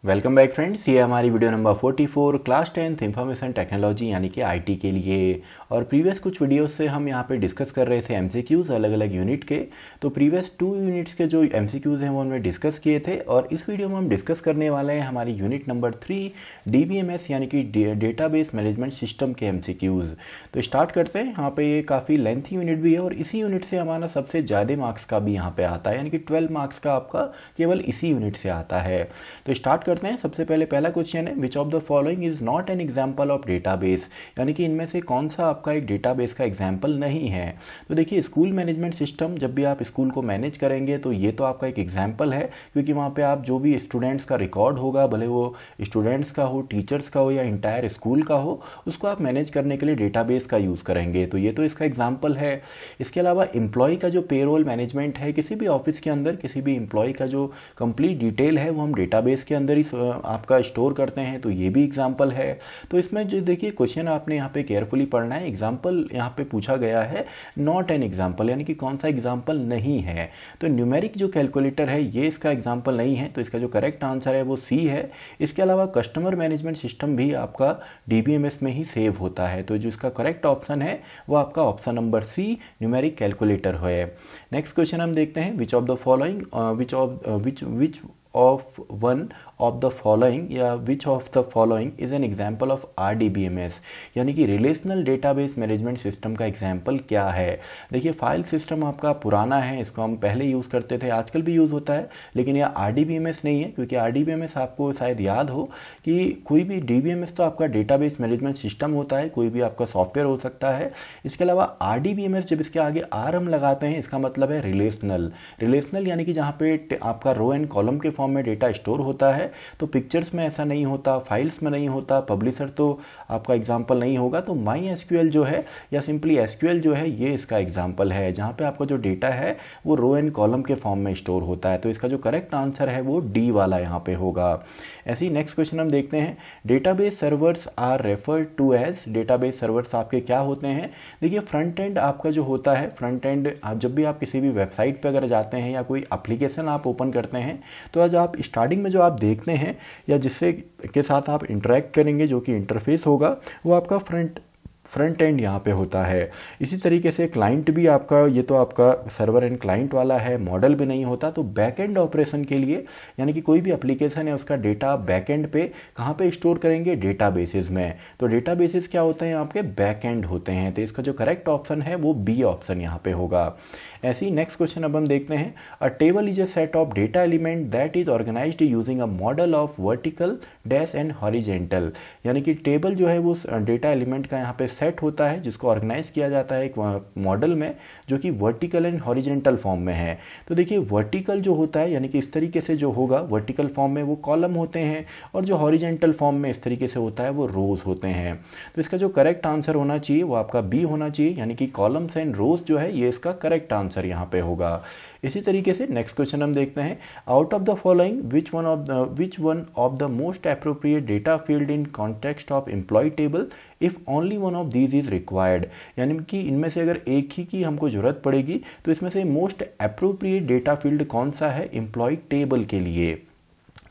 Welcome back friends, ये हमारी video number 44 class 10th information technology यानी कि आईटी के लिए। और प्रीवियस कुछ वीडियोस से हम यहाँ पे डिस्कस कर रहे थे एमसीक्यूज़ अलग अलग यूनिट के। तो प्रीवियस 2 यूनिट्स के जो एमसीक्यूज़ हैं वो हमने डिस्कस किए थे, और इस वीडियो में हम डिस्कस करने वाले हैं हमारी यूनिट नंबर 3 डीबीएमएस यानी कि डेटाबेस मैनेजमेंट सिस्टम के एमसीक्यूज़। तो स्टार्ट करते हैं। यहाँ पे ये काफ़ी लेंथी यूनिट भी है, और इसी यूनिट से हमारा सबसे ज़्यादा मार्क्स का भी यहाँ पे आता है, यानी कि 12 मार्क्स का आपका केवल इसी यूनिट से आता है। तो स्टार्ट करते हैं। सबसे पहले पहला क्वेश्चन है, विच of the following is not an example of database, यानी कि इनमें से कौन सा आपका एक डेटाबेस का एग्जाम्पल नहीं है। तो देखिए, स्कूल मैनेजमेंट सिस्टम, जब भी आप स्कूल को मैनेज करेंगे तो ये तो आपका एक एग्जाम्पल है, क्योंकि वहाँ पे आप जो भी स्टूडेंट्स का रिकॉर्ड होगा, भले वो स्टूडेंट्स का हो, टीचर्स का हो या इंटायर स्कूल का हो, उसको आप मैनेज करने के लिए डेटाबेस का यूज़ करेंगे। तो ये तो इसका एग्जाम्पल है। इसके अलावा एम्प्लॉय का जो पेरोल मैनेजमेंट है, किसी भी ऑफिस के अंदर किसी भी एम्प्लॉय का जो कंप्लीट डिटेल है वो हम डेटाबेस के अंदर ही आपका स्टोर करते हैं, तो ये भी एग्जाम्पल है। तो इसमें जो देखिए क्वेश्चन आपने यहाँ पे केयरफुली पढ़ना है। एग्जाम्पल यहाँ पे पूछा गया है नॉट एन एग्जाम्पल, यानी कि कौन सा एग्जाम्पल नहीं है। तो न्यूमेरिक जो कैलकुलेटर है ये इसका एग्जाम्पल नहीं है, तो इसका जो करेक्ट आंसर है वो सी है। इसके अलावा कस्टमर मैनेजमेंट सिस्टम भी आपका डीबीएमएस में ही सेव होता है, तो जो इसका करेक्ट ऑप्शन है वो आपका option number C numeric calculator है। नेक्स्ट क्वेश्चन हम देखते हैं, which of the following which of one of the following या which of the following is an example of RDBMS, यानी कि रिलेशनल डेटाबेस मैनेजमेंट सिस्टम का एग्जाम्पल क्या है। देखिए, फाइल सिस्टम आपका पुराना है, इसको हम पहले यूज़ करते थे, आजकल भी यूज़ होता है, लेकिन यह आरडीबीएमएस नहीं है, क्योंकि आरडीबीएमएस आपको शायद याद हो कि कोई भी डीबीएमएस तो आपका डेटाबेस मैनेजमेंट सिस्टम होता है, कोई भी आपका सॉफ्टवेयर हो सकता है। इसके अलावा आरडीबीएमएस जब इसके आगे आर हम लगाते हैं, इसका मतलब है रिलेशनल। रिलेशनल यानी कि जहाँ पे आपका रो एंड कॉलम के फॉर्म में डेटा स्टोर होता है, तो पिक्चर्स में ऐसा नहीं होता, फाइल्स में नहीं होता, पब्लिशर तो आपका एग्जाम्पल नहीं होगा। तो माई एसक्यूएल जो है या सिंपली एसक्यूएल जो है ये इसका एग्जाम्पल है, जहाँ पे आपका जो डेटा है वो रो एंड कॉलम के फॉर्म में स्टोर होता है। तो इसका जो करेक्ट आंसर है वो डी वाला यहाँ पे होगा। ऐसे ही नेक्स्ट क्वेश्चन हम देखते हैं, database servers are referred to as, database servers आपके क्या होते हैं। देखिए, फ्रंट एंड आपका जो होता है, फ्रंट एंड जब भी आप किसी भी वेबसाइट पर अगर जाते हैं या कोई एप्लीकेशन आप ओपन करते हैं, तो आज आप स्टार्टिंग में जो आप देखते हैं या जिससे के साथ आप इंटरेक्ट करेंगे, जो कि इंटरफेस होगा, वो आपका फ्रंट एंड यहाँ पे होता है। इसी तरीके से क्लाइंट भी आपका, ये तो आपका सर्वर एंड क्लाइंट वाला है, मॉडल भी नहीं होता। तो बैक एंड ऑपरेशन के लिए, यानी कि कोई भी एप्लीकेशन है उसका डेटा बैक एंड पे कहाँ पे स्टोर करेंगे, डेटाबेसेस में। तो डेटाबेसेस क्या होते हैं, आपके बैक एंड होते हैं। तो इसका जो करेक्ट ऑप्शन है वो बी ऑप्शन यहाँ पे होगा। ऐसे ही नेक्स्ट क्वेश्चन अब हम देखते हैं, a table is a set of data element that is organised using a model of vertical dash and horizontal, यानी कि टेबल जो है वो डेटा एलिमेंट का यहाँ पे सेट होता है, जिसको ऑर्गेनाइज किया जाता है एक मॉडल में, जो कि वर्टिकल एंड हॉरिजेंटल फॉर्म में है। तो देखिए, वर्टिकल जो होता है, यानी कि इस तरीके से जो होगा वर्टिकल फॉर्म में, वो कॉलम होते हैं, और जो हॉरिजेंटल फॉर्म में इस तरीके से होता है वो रोज होते हैं। तो इसका जो करेक्ट आंसर होना चाहिए वो आपका बी होना चाहिए, यानी कि कॉलम्स एंड रोज जो है ये इसका करेक्ट आंसर यहाँ पे होगा। इसी तरीके से नेक्स्ट क्वेश्चन हम देखते हैं, out of the following which one of the most appropriate data field in context of employ table if only one of these is required, यानी कि इनमें से अगर एक ही की हमको जरूरत पड़ेगी, तो इसमें से मोस्ट अप्रोप्रिएट डेटा फील्ड कौन सा है एम्प्लॉय टेबल के लिए।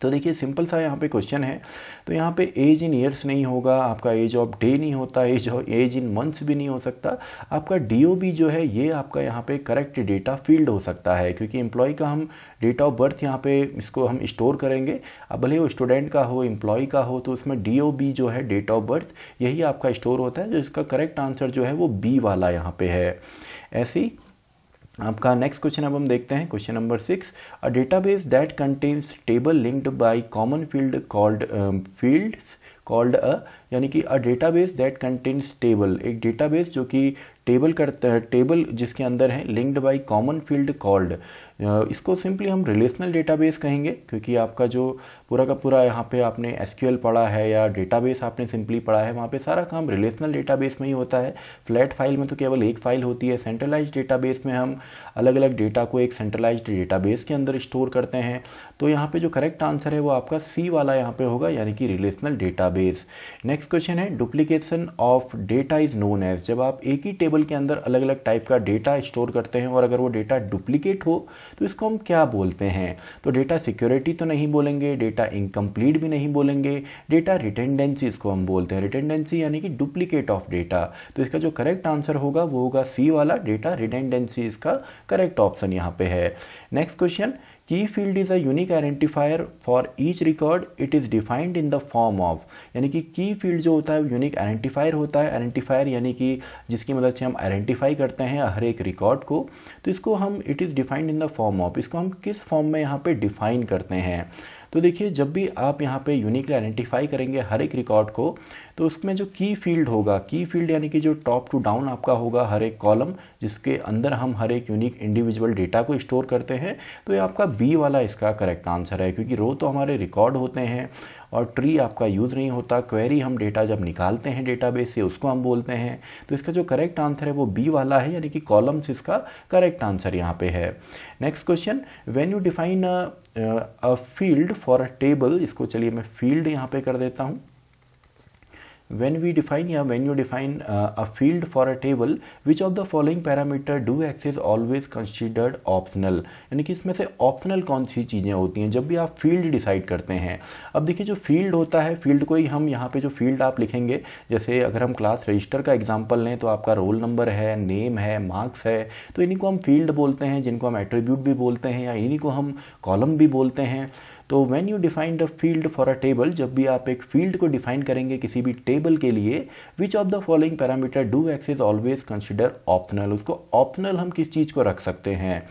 तो देखिए, सिंपल सा यहाँ पे क्वेश्चन है। तो यहाँ पे एज इन ईयर्स नहीं होगा, आपका एज ऑफ डे नहीं होता, एज इन मंथ्स भी नहीं हो सकता। आपका डीओबी जो है ये आपका यहाँ पे करेक्ट डेटा फील्ड हो सकता है, क्योंकि एम्प्लॉय का हम डेट ऑफ बर्थ यहाँ पे इसको हम स्टोर करेंगे। अब भले वो स्टूडेंट का हो, एम्प्लॉय का हो, तो उसमें डीओबी जो है डेट ऑफ बर्थ यही आपका स्टोर होता है। जो इसका करेक्ट आंसर जो है वो बी वाला यहाँ पे है। ऐसे ही आपका नेक्स्ट क्वेश्चन अब हम देखते हैं, question number 6, a database that contains table linked by common field called a, यानी कि a database that contains table, एक डेटाबेस जो कि टेबल करता है, टेबल जिसके अंदर है, linked by common field called, इसको सिंपली हम रिलेशनल डेटाबेस कहेंगे, क्योंकि आपका जो पूरा का पूरा यहाँ पे आपने एसक्यूएल पढ़ा है या डेटाबेस आपने सिंपली पढ़ा है, वहाँ पे सारा काम रिलेशनल डेटाबेस में ही होता है। फ्लैट फाइल में तो केवल एक फाइल होती है। सेंट्रलाइज्ड डेटाबेस में हम अलग अलग डेटा को एक सेंट्रलाइज्ड डेटाबेस के अंदर स्टोर करते हैं। तो यहाँ पे जो करेक्ट आंसर है वो आपका सी वाला यहाँ पे होगा, यानी कि रिलेशनल डेटाबेस। नेक्स्ट क्वेश्चन है, duplication of data is known as, जब आप एक ही टेबल के अंदर अलग अलग टाइप का डेटा स्टोर करते हैं और अगर वो डेटा डुप्लीकेट हो तो इसको हम क्या बोलते हैं? तो डेटा सिक्योरिटी तो नहीं बोलेंगे, डेटा इनकम्प्लीट भी नहीं बोलेंगे, डेटा रिटेंडेंसी इसको हम बोलते हैं। रिटेंडेंसी यानी कि डुप्लीकेट ऑफ डेटा। तो इसका जो करेक्ट आंसर होगा वो होगा सी वाला, डेटा रिटेंडेंसी इसका करेक्ट ऑप्शन यहाँ पे है। नेक्स्ट क्वेश्चन, की field is a unique identifier for each record, it is defined in the form of, यानी कि की फील्ड जो होता है यूनिक आइडेंटिफायर होता है। आइडेंटिफायर यानी कि जिसकी मदद से हम आइडेंटिफाई करते हैं हर एक रिकॉर्ड को। तो इसको हम it is defined in the form of, इसको हम किस फॉर्म में यहाँ पे डिफाइन करते हैं? तो देखिए, जब भी आप यहाँ पे यूनिकली आइडेंटिफाई करेंगे हर एक रिकॉर्ड को, तो उसमें जो की फील्ड होगा, की फील्ड यानी कि जो टॉप टू डाउन आपका होगा हर एक कॉलम जिसके अंदर हम हर एक यूनिक इंडिविजुअल डेटा को स्टोर करते हैं, तो ये आपका बी वाला इसका करेक्ट आंसर है। क्योंकि रो तो हमारे रिकॉर्ड होते हैं और ट्री आपका यूज़ नहीं होता। क्वेरी हम डेटा जब निकालते हैं डेटाबेस से उसको हम बोलते हैं। तो इसका जो करेक्ट आंसर है वो बी वाला है, यानी कि कॉलम्स इसका करेक्ट आंसर यहाँ पे है। Next question, when you define a field for a table, इसको चलिए मैं फील्ड यहाँ पे कर देता हूँ। when you define a field for a table, which of the following parameter do access always considered optional, यानी कि इसमें से ऑप्शनल कौन सी चीज़ें होती हैं जब भी आप फील्ड डिसाइड करते हैं? अब देखिए, जो फील्ड होता है, फील्ड को ही हम यहाँ पे जो फील्ड आप लिखेंगे, जैसे अगर हम क्लास रजिस्टर का एग्जांपल लें तो आपका रोल नंबर है, नेम है, मार्क्स है, तो इन्हीं को हम फील्ड बोलते हैं, जिनको हम एट्रीब्यूट भी बोलते हैं या इन्हीं को हम कॉलम भी बोलते हैं। तो when you define the field for a table, जब भी आप एक फील्ड को डिफाइन करेंगे किसी भी टेबल के लिए, which of the following parameter do Access always consider optional, उसको ऑप्शनल हम किस चीज़ को रख सकते हैं?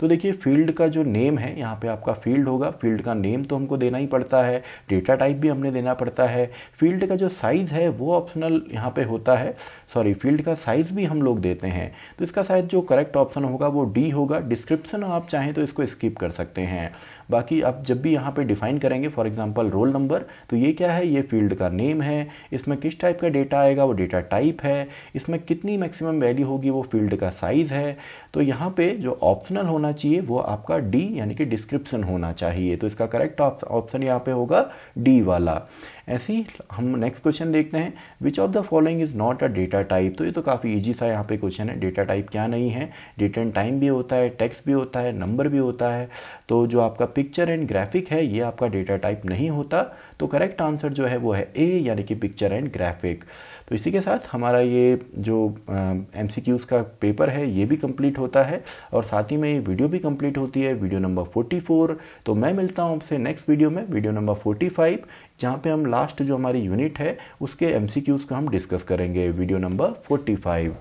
तो देखिए, फील्ड का जो नेम है, यहाँ पे आपका फील्ड होगा, फील्ड का नेम तो हमको देना ही पड़ता है, डेटा टाइप भी हमने देना पड़ता है। फील्ड का जो साइज़ है वो ऑप्शनल यहाँ पे होता है, सॉरी, फील्ड का साइज़ भी हम लोग देते हैं। तो इसका शायद जो करेक्ट ऑप्शन होगा वो डी होगा। डिस्क्रिप्शन आप चाहें तो इसको स्किप कर सकते हैं। बाकी आप जब भी यहाँ पे डिफाइन करेंगे, फॉर एग्जांपल रोल नंबर, तो ये क्या है? ये फील्ड का नेम है। इसमें किस टाइप का डेटा आएगा? वो डेटा टाइप है। इसमें कितनी मैक्सिमम वैल्यू होगी? वो फील्ड का साइज है। तो यहाँ पे जो ऑप्शनल होना चाहिए वो आपका डी यानी कि डिस्क्रिप्शन होना चाहिए। तो इसका करेक्ट ऑप्शन यहाँ पे होगा डी वाला। ऐसे ही हम नेक्स्ट क्वेश्चन देखते हैं, which of the following is not a data type. तो ये तो काफ़ी इजी सा यहाँ पे क्वेश्चन है। डेटा टाइप क्या नहीं है? डेट एंड टाइम भी होता है, टेक्स्ट भी होता है, नंबर भी होता है। तो जो आपका पिक्चर एंड ग्राफिक है ये आपका डेटा टाइप नहीं होता। तो करेक्ट आंसर जो है वो है ए, यानी कि पिक्चर एंड ग्राफिक। तो इसी के साथ हमारा ये जो MCQs का पेपर है ये भी कंप्लीट होता है और साथ ही में ये वीडियो भी कंप्लीट होती है, वीडियो नंबर 44। तो मैं मिलता हूँ आपसे नेक्स्ट वीडियो में, वीडियो नंबर 45, जहाँ पे हम लास्ट जो हमारी यूनिट है उसके MCQs को हम डिस्कस करेंगे, वीडियो नंबर 45।